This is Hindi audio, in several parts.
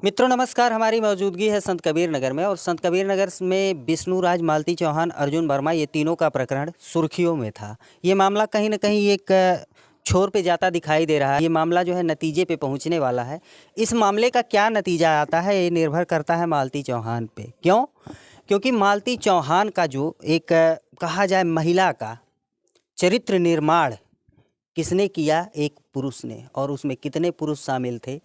मित्रों नमस्कार। हमारी मौजूदगी है संत कबीर नगर में और संत कबीर नगर में विष्णुराज, मालती चौहान, अर्जुन वर्मा ये तीनों का प्रकरण सुर्खियों में था। ये मामला कहीं न कहीं एक छोर पे जाता दिखाई दे रहा है। ये मामला जो है नतीजे पे पहुंचने वाला है। इस मामले का क्या नतीजा आता है ये निर्भर करता है मालती चौहान पे। क्यों? क्योंकि मालती चौहान का जो एक कहा जाए महिला का चरित्र निर्माण किसने किया? एक पुरुष ने। और उसमें कितने पुरुष शामिल थे?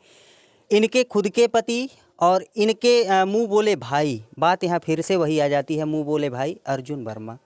इनके खुद के पति और इनके मुंह बोले भाई। बात यहाँ फिर से वही आ जाती है, मुंह बोले भाई अर्जुन वर्मा।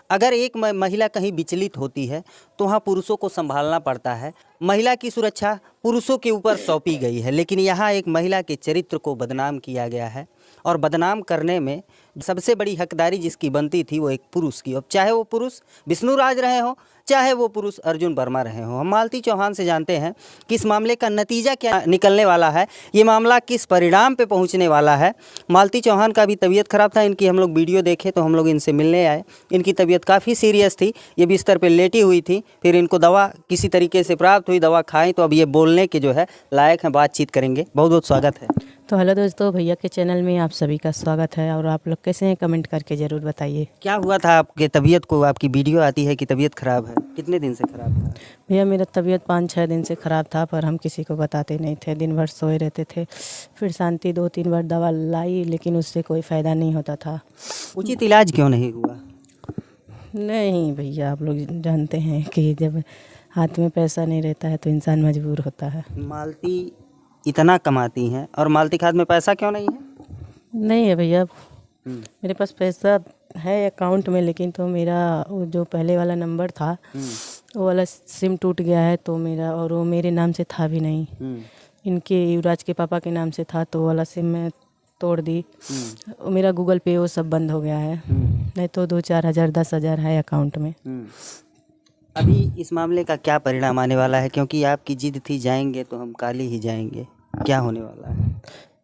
अगर एक महिला कहीं विचलित होती है तो वहाँ पुरुषों को संभालना पड़ता है। महिला की सुरक्षा पुरुषों के ऊपर सौंपी गई है, लेकिन यहाँ एक महिला के चरित्र को बदनाम किया गया है। और बदनाम करने में सबसे बड़ी हकदारी जिसकी बनती थी वो एक पुरुष की। अब चाहे वो पुरुष विष्णुराज रहे हो, चाहे वो पुरुष अर्जुन वर्मा रहे हो। हम मालती चौहान से जानते हैं कि इस मामले का नतीजा क्या निकलने वाला है, ये मामला किस परिणाम पे पहुंचने वाला है। मालती चौहान का भी तबीयत ख़राब था। इनकी हम लोग वीडियो देखे तो हम लोग इनसे मिलने आए। इनकी तबीयत काफ़ी सीरियस थी, ये बिस्तर पर लेटी हुई थी। फिर इनको दवा किसी तरीके से प्राप्त हुई, दवा खाई तो अब ये बोलने के जो है लायक हैं, बातचीत करेंगे। बहुत बहुत स्वागत है। तो हेलो दोस्तों, भैया के चैनल में आप सभी का स्वागत है। और आप लोग कैसे हैं कमेंट करके ज़रूर बताइए। क्या हुआ था आपके तबीयत को? आपकी वीडियो आती है कि तबीयत ख़राब है, कितने दिन से ख़राब था? भैया मेरा तबीयत 5-6 दिन से ख़राब था, पर हम किसी को बताते नहीं थे। दिन भर सोए रहते थे। फिर शांति 2-3 बार दवा लाई, लेकिन उससे कोई फ़ायदा नहीं होता था। उचित इलाज क्यों नहीं हुआ? नहीं भैया, आप लोग जानते हैं कि जब हाथ में पैसा नहीं रहता है तो इंसान मजबूर होता है। मालती इतना कमाती हैं और मालती के हाथ में पैसा क्यों नहीं है? नहीं है भैया, मेरे पास पैसा है अकाउंट में, लेकिन तो मेरा वो जो पहले वाला नंबर था वो वाला सिम टूट गया है तो मेरा, और वो मेरे नाम से था भी नहीं, इनके युवराज के पापा के नाम से था, तो वो वाला सिम मैं तोड़ दी। मेरा गूगल पे वो सब बंद हो गया है। नहीं तो 2-4 हज़ार 10 हज़ार है अकाउंट में। अभी इस मामले का क्या परिणाम आने वाला है? क्योंकि आपकी जिद थी जाएंगे तो हम काली ही जाएंगे। क्या होने वाला है?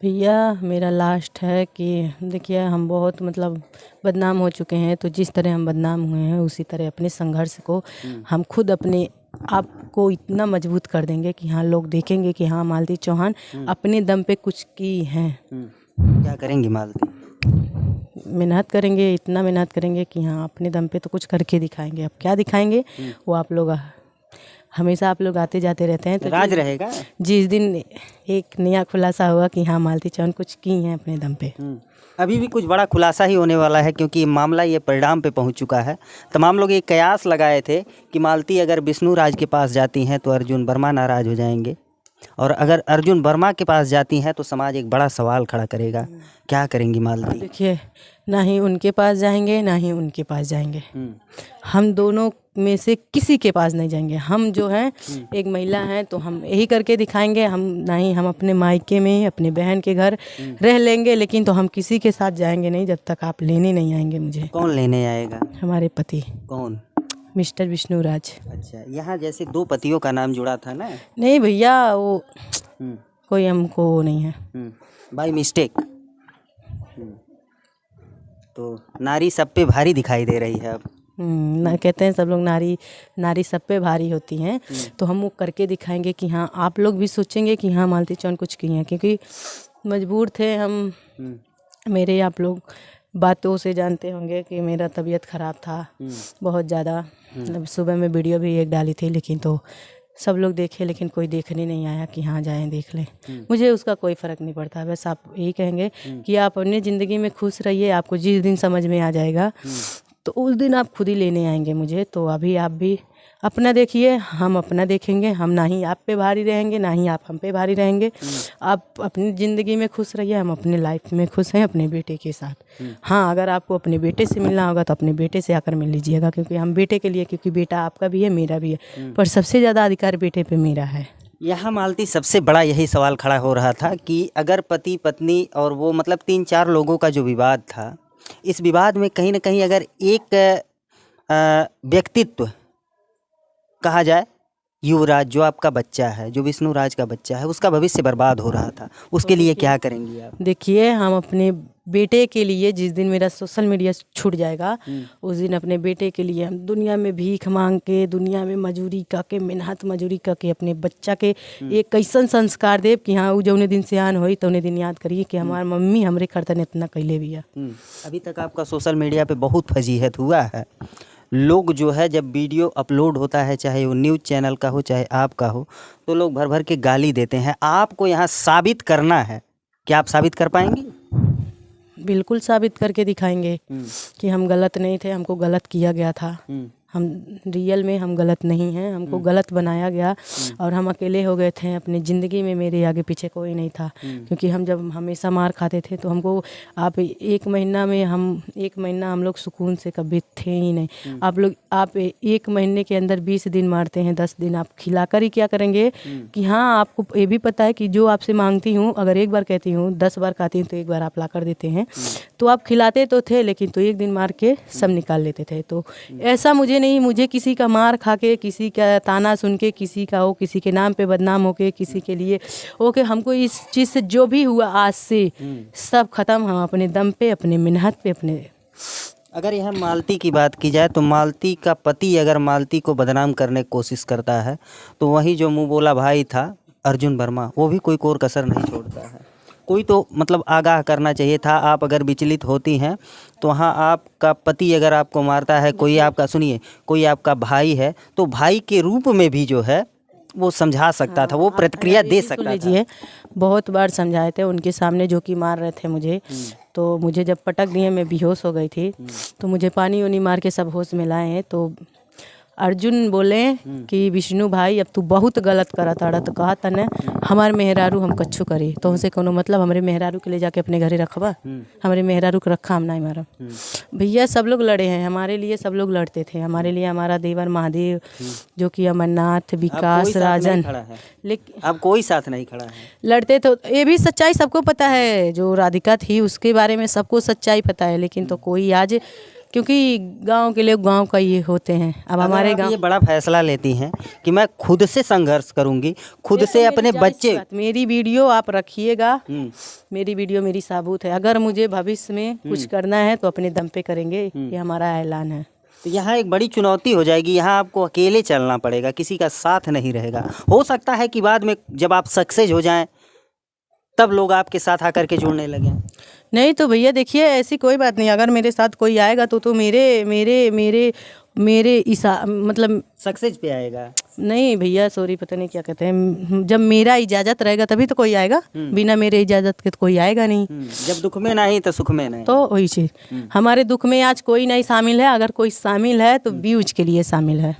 भैया मेरा लास्ट है कि देखिए, हम बहुत मतलब बदनाम हो चुके हैं, तो जिस तरह हम बदनाम हुए हैं उसी तरह अपने संघर्ष को हम खुद अपने आप को इतना मजबूत कर देंगे कि हाँ, लोग देखेंगे कि हाँ, मालती चौहान अपने दम पे कुछ की हैं। क्या करेंगी मालती? मेहनत करेंगे, इतना मेहनत करेंगे कि हाँ, अपने दम पे तो कुछ करके दिखाएंगे। अब क्या दिखाएंगे वो आप लोग, हमेशा आप लोग आते जाते रहते हैं तो राज रहेगा। जिस दिन एक नया खुलासा हुआ कि हाँ, मालती चौहान कुछ की हैं अपने दम पे। अभी भी कुछ बड़ा खुलासा ही होने वाला है, क्योंकि मामला ये परिणाम पे पहुंच चुका है। तमाम लोग एक कयास लगाए थे कि मालती अगर विष्णुराज के पास जाती हैं तो अर्जुन वर्मा नाराज हो जाएंगे, और अगर अर्जुन वर्मा के पास जाती हैं तो समाज एक बड़ा सवाल खड़ा करेगा। क्या करेंगी मालती? देखिए, ना ही उनके पास जाएंगे ना ही उनके पास जाएंगे। हम दोनों में से किसी के पास नहीं जाएंगे। हम जो हैं एक महिला हैं तो हम यही करके दिखाएंगे। हम ना ही हम अपने मायके में अपने बहन के घर रह लेंगे, लेकिन तो हम किसी के साथ जाएंगे नहीं जब तक आप लेने नहीं आएंगे मुझे। कौन लेने आएगा? हमारे पति। कौन? मिस्टर विष्णुराज। अच्छा, यहाँ जैसे 2 पतियों का नाम जुड़ा था ना? नहीं भैया, वो कोई हमको वो नहीं है, बाय मिस्टेक। तो नारी सब पे भारी दिखाई दे रही है अब। ना कहते हैं सब लोग नारी सब पे भारी होती हैं। तो हम वो करके दिखाएंगे कि हाँ, आप लोग भी सोचेंगे कि हाँ, मालती चौहान कुछ की हैं, क्योंकि मजबूर थे हम। मेरे आप लोग बातों से जानते होंगे कि मेरा तबीयत ख़राब था बहुत ज़्यादा। सुबह में वीडियो भी एक डाली थी, लेकिन तो सब लोग देखे, लेकिन कोई देखने नहीं आया कि हाँ, जाएं देख लें। मुझे उसका कोई फ़र्क नहीं पड़ता। बस आप यही कहेंगे कि आप अपनी ज़िंदगी में खुश रहिए। आपको जिस दिन समझ में आ जाएगा तो उस दिन आप खुद ही लेने आएंगे मुझे। तो अभी आप भी अपना देखिए, हम अपना देखेंगे। हम ना ही आप पे भारी रहेंगे ना ही आप हम पे भारी रहेंगे। आप अपनी ज़िंदगी में खुश रहिए, हम अपने लाइफ में खुश हैं अपने बेटे के साथ। हाँ, अगर आपको अपने बेटे से मिलना होगा तो अपने बेटे से आकर मिल लीजिएगा, क्योंकि हम बेटे के लिए, क्योंकि बेटा आपका भी है मेरा भी है, पर सबसे ज़्यादा अधिकार बेटे पे मेरा है। यहाँ मालती सबसे बड़ा यही सवाल खड़ा हो रहा था कि अगर पति पत्नी और वो मतलब 3-4 लोगों का जो विवाद था, इस विवाद में कहीं ना कहीं अगर एक व्यक्तित्व कहा जाए, युवराज जो आपका बच्चा है, जो विष्णुराज का बच्चा है, उसका भविष्य बर्बाद हो रहा था, उसके लिए क्या करेंगी आप? देखिए, हम अपने बेटे के लिए जिस दिन मेरा सोशल मीडिया छूट जाएगा उस दिन अपने बेटे के लिए हम दुनिया में भीख मांग के, दुनिया में मजूरी करके, मेहनत मजूरी करके अपने बच्चा के एक कैसन संस्कार देव कि हाँ, वो जौने दिन सियान होई तौने दिन याद करिए कि हमार मम्मी हमरे खर्तन इतना कैले भी है। अभी तक आपका सोशल मीडिया पे बहुत फजीहत हुआ है। लोग जो है जब वीडियो अपलोड होता है, चाहे वो न्यूज़ चैनल का हो चाहे आपका हो, तो लोग भर भर के गाली देते हैं। आपको यहाँ साबित करना है, क्या आप साबित कर पाएंगी? बिल्कुल साबित करके दिखाएंगे कि हम गलत नहीं थे, हमको गलत किया गया था। हम रियल में हम गलत नहीं हैं, हमको गलत बनाया गया और हम अकेले हो गए थे अपनी ज़िंदगी में। मेरे आगे पीछे कोई नहीं था, क्योंकि हम जब हमेशा मार खाते थे तो हमको आप एक महीना हम लोग सुकून से कभी थे ही नहीं। आप एक महीने के अंदर 20 दिन मारते हैं, 10 दिन आप खिलाकर ही क्या करेंगे कि हाँ, आपको ये भी पता है कि जो आपसे मांगती हूँ, अगर एक बार कहती हूँ 10 बार कहती हूँ तो एक बार आप ला कर देते हैं। तो आप खिलाते तो थे, लेकिन तो एक दिन मार के सब निकाल लेते थे। तो ऐसा मुझे किसी का मार खा के, किसी का ताना सुन के, किसी के नाम पे बदनाम होके, किसी के लिए ओके, हमको इस चीज़ से जो भी हुआ आज से सब खत्म। हम अपने दम पे, अपने मेहनत पे, अपने। अगर यहाँ मालती की बात की जाए तो मालती का पति अगर मालती को बदनाम करने की कोशिश करता है तो वही जो मुँह बोला भाई था अर्जुन वर्मा, वो भी कोई कोर कसर नहीं छोड़ता है। कोई तो मतलब आगाह करना चाहिए था। आप अगर विचलित होती हैं तो वहाँ आपका पति अगर आपको मारता है, कोई आपका भाई है, तो भाई के रूप में भी जो है वो समझा सकता था, वो प्रतिक्रिया दे सकता था। बहुत बार समझाए थे उनके सामने, जो कि मार रहे थे मुझे। तो मुझे जब पटक दिए, मैं बेहोश हो गई थी, तो मुझे पानी वानी मार के सब होश में लाए हैं। तो अर्जुन बोले कि विष्णु भाई अब तू बहुत गलत करा था, तो कहा था न हमारे मेहरारू हम कच्छू करी तो हमसे कोनो मतलब, हमारे मेहरारू के ले जाके अपने घरे रखबा, हमारे मेहरारू को रखा हम नहीं मारा। भैया सब लोग लड़े हैं हमारे लिए, सब लोग लड़ते थे हमारे लिए। हमारा देवर महादेव, जो कि अमरनाथ, विकास, राजन, लेकिन अब कोई साथ नहीं खड़ा है। लड़ते तो ये भी सच्चाई सबको पता है। जो राधिका थी उसके बारे में सबको सच्चाई पता है, लेकिन तो कोई आज, क्योंकि गांव के लोग गांव का ये होते हैं। अब हमारे गांव ये बड़ा फैसला लेती हैं कि मैं खुद से संघर्ष करूंगी, खुद से अपने बच्चे। मेरी वीडियो आप रखिएगा, मेरी वीडियो मेरी साबुत है। अगर मुझे भविष्य में कुछ करना है तो अपने दम पे करेंगे, ये हमारा ऐलान है। तो यहाँ एक बड़ी चुनौती हो जाएगी, यहाँ आपको अकेले चलना पड़ेगा, किसी का साथ नहीं रहेगा। हो सकता है कि बाद में जब आप सक्सेस हो जाएं तब लोग आपके साथ आकर के जुड़ने लगें। नहीं तो भैया देखिए, ऐसी कोई बात नहीं। अगर मेरे साथ कोई आएगा तो मेरे मतलब सक्सेस पे आएगा। नहीं भैया, सॉरी, पता नहीं क्या कहते हैं, जब मेरा इजाज़त रहेगा तभी तो कोई आएगा, बिना मेरे इजाज़त के तो कोई आएगा नहीं। जब दुख में नहीं तो सुख में नहीं, तो वही चीज़। हमारे दुख में आज कोई नहीं शामिल है, अगर कोई शामिल है तो व्यूज के लिए शामिल है।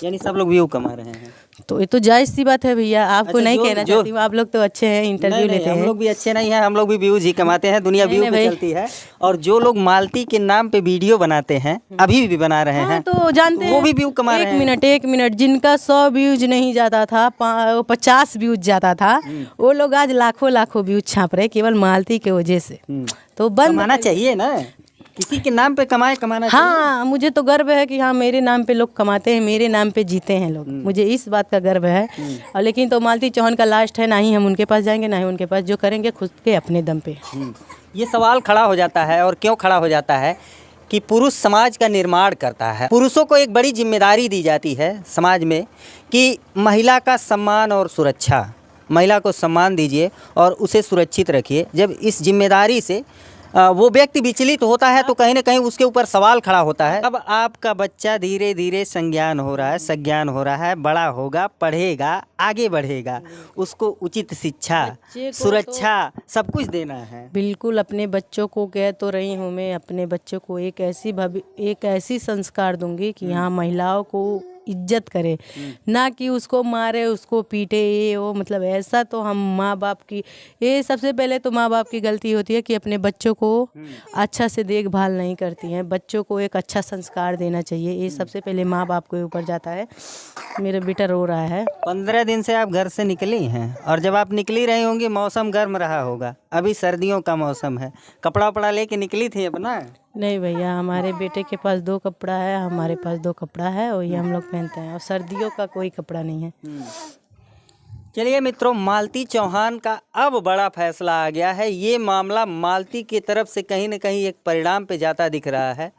यानी सब लोग व्यू कमा रहे हैं। तो ये तो जायज़ सी बात है भैया, आपको नहीं कहना चाहती हूँ, आप लोग तो अच्छे हैं, इंटरव्यू लेते हैं। हम लोग भी अच्छे नहीं हैं, हम लोग भी व्यूज ही कमाते हैं, दुनिया व्यू पे चलती है। और जो लोग मालती के नाम पे वीडियो बनाते हैं, अभी भी बना रहे हैं, तो जानते हैं वो भी व्यू कमा रहे हैं। एक मिनट, जिनका 100 व्यूज नहीं जाता था, 50 व्यूज जाता था, वो लोग आज लाखों व्यूज छाप रहे केवल मालती के वजह से। तो कमाना चाहिए ना, किसी के नाम पे कमाना चाहिए। हाँ, मुझे तो गर्व है कि हाँ, मेरे नाम पे लोग कमाते हैं, मेरे नाम पे जीते हैं लोग, मुझे इस बात का गर्व है। और लेकिन तो मालती चौहान का लास्ट है, ना ही हम उनके पास जाएंगे, ना ही उनके पास, जो करेंगे खुद के अपने दम पे। ये सवाल खड़ा हो जाता है, और क्यों खड़ा हो जाता है कि पुरुष समाज का निर्माण करता है। पुरुषों को एक बड़ी जिम्मेदारी दी जाती है समाज में कि महिला का सम्मान और सुरक्षा, महिला को सम्मान दीजिए और उसे सुरक्षित रखिए। जब इस जिम्मेदारी से वो व्यक्ति विचलित होता है तो कहीं ना कहीं उसके ऊपर सवाल खड़ा होता है। अब आपका बच्चा धीरे धीरे संज्ञान हो रहा है, बड़ा होगा, पढ़ेगा, आगे बढ़ेगा, उसको उचित शिक्षा, सुरक्षा, सब कुछ देना है। बिल्कुल, अपने बच्चों को कह तो रही हूँ मैं, अपने बच्चों को एक ऐसी संस्कार दूंगी कि यहाँ महिलाओं को इज्जत करे, ना कि उसको मारे, उसको पीटे, ये वो। मतलब ऐसा तो हम माँ बाप की, ये सबसे पहले तो माँ बाप की गलती होती है कि अपने बच्चों को अच्छा से देखभाल नहीं करती हैं। बच्चों को एक अच्छा संस्कार देना चाहिए, ये सबसे पहले माँ बाप के ऊपर जाता है। मेरा बेटा रो रहा है। 15 दिन से आप घर से निकली हैं, और जब आप निकली रही होंगी मौसम गर्म रहा होगा, अभी सर्दियों का मौसम है, कपड़ा वपड़ा लेके निकली थी अपना? नहीं भैया, हमारे बेटे के पास 2 कपड़ा है, हमारे पास 2 कपड़ा है, वही हम लोग पहनते हैं, और सर्दियों का कोई कपड़ा नहीं है। चलिए मित्रों, मालती चौहान का अब बड़ा फैसला आ गया है। ये मामला मालती की तरफ से कहीं न कहीं एक परिणाम पे जाता दिख रहा है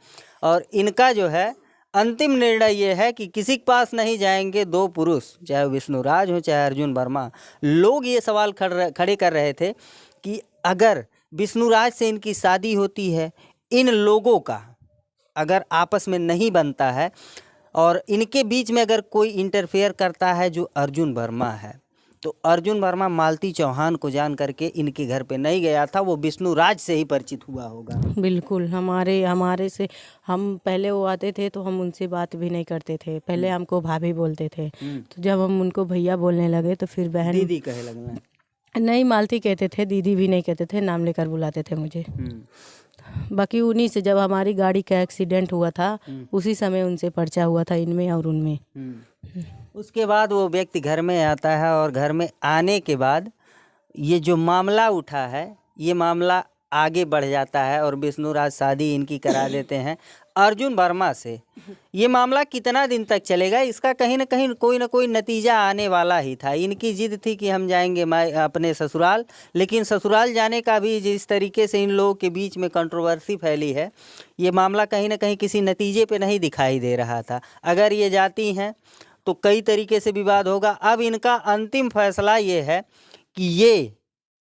और इनका जो है अंतिम निर्णय ये है कि किसी के पास नहीं जाएंगे दो पुरुष, चाहे विष्णुराज हो चाहे अर्जुन वर्मा। लोग ये सवाल खड़े कर रहे थे कि अगर विष्णुराज से इनकी शादी होती है, इन लोगों का अगर आपस में नहीं बनता है और इनके बीच में अगर कोई इंटरफेयर करता है जो अर्जुन वर्मा है, तो अर्जुन वर्मा मालती चौहान को जान करके इनके घर पे नहीं गया था, वो विष्णुराज से ही परिचित हुआ होगा। बिल्कुल, हमारे से हम पहले वो आते थे तो हम उनसे बात भी नहीं करते थे। पहले हमको भाभी बोलते थे, तो जब हम उनको भैया बोलने लगे तो फिर बहन दीदी कहे लगना। नहीं, मालती कहते थे, दीदी भी नहीं कहते थे, नाम लेकर बुलाते थे मुझे। बाकी उन्हीं से जब हमारी गाड़ी का एक्सीडेंट हुआ था उसी समय उनसे पर्चा हुआ था, इनमें और उनमें। उसके बाद वो व्यक्ति घर में आता है और घर में आने के बाद ये जो मामला उठा है, ये मामला आगे बढ़ जाता है और विष्णुराज शादी इनकी करा देते हैं अर्जुन वर्मा से। ये मामला कितना दिन तक चलेगा, इसका कहीं ना कहीं कोई ना कोई नतीजा आने वाला ही था। इनकी जिद थी कि हम जाएंगे अपने ससुराल, लेकिन ससुराल जाने का भी जिस तरीके से इन लोगों के बीच में कंट्रोवर्सी फैली है, ये मामला कहीं ना कहीं किसी नतीजे पे नहीं दिखाई दे रहा था। अगर ये जाती हैं तो कई तरीके से विवाद होगा। अब इनका अंतिम फैसला ये है कि ये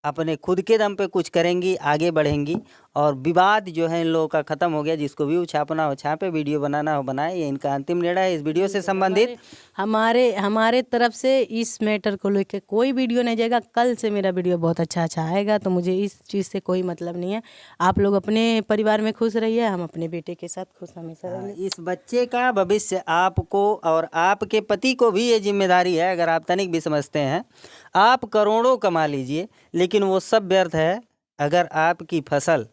अपने खुद के दम पे कुछ करेंगी, आगे बढ़ेंगी और विवाद जो है इन लोगों का ख़त्म हो गया। जिसको व्यू छापना हो छापे, वीडियो बनाना हो बनाए, ये इनका अंतिम निर्णय है। इस वीडियो से संबंधित हमारे तरफ से इस मैटर को लेकर कोई वीडियो नहीं जाएगा। कल से मेरा वीडियो बहुत अच्छा आएगा, तो मुझे इस चीज़ से कोई मतलब नहीं है। आप लोग अपने परिवार में खुश रहिए, हम अपने बेटे के साथ खुश हमेशा रहेंगे। इस बच्चे का भविष्य आपको और आपके पति को भी ये जिम्मेदारी है। अगर आप तनिक भी समझते हैं, आप करोड़ों कमा लीजिए, लेकिन वो सब व्यर्थ है अगर आपकी फसल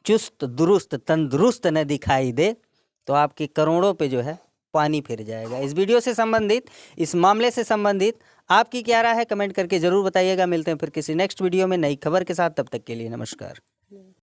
चुस्त दुरुस्त तंदुरुस्त न दिखाई दे, तो आपके करोड़ों पे जो है पानी फिर जाएगा। इस वीडियो से संबंधित, इस मामले से संबंधित आपकी क्या राय है, कमेंट करके ज़रूर बताइएगा। मिलते हैं फिर किसी नेक्स्ट वीडियो में नई खबर के साथ। तब तक के लिए नमस्कार।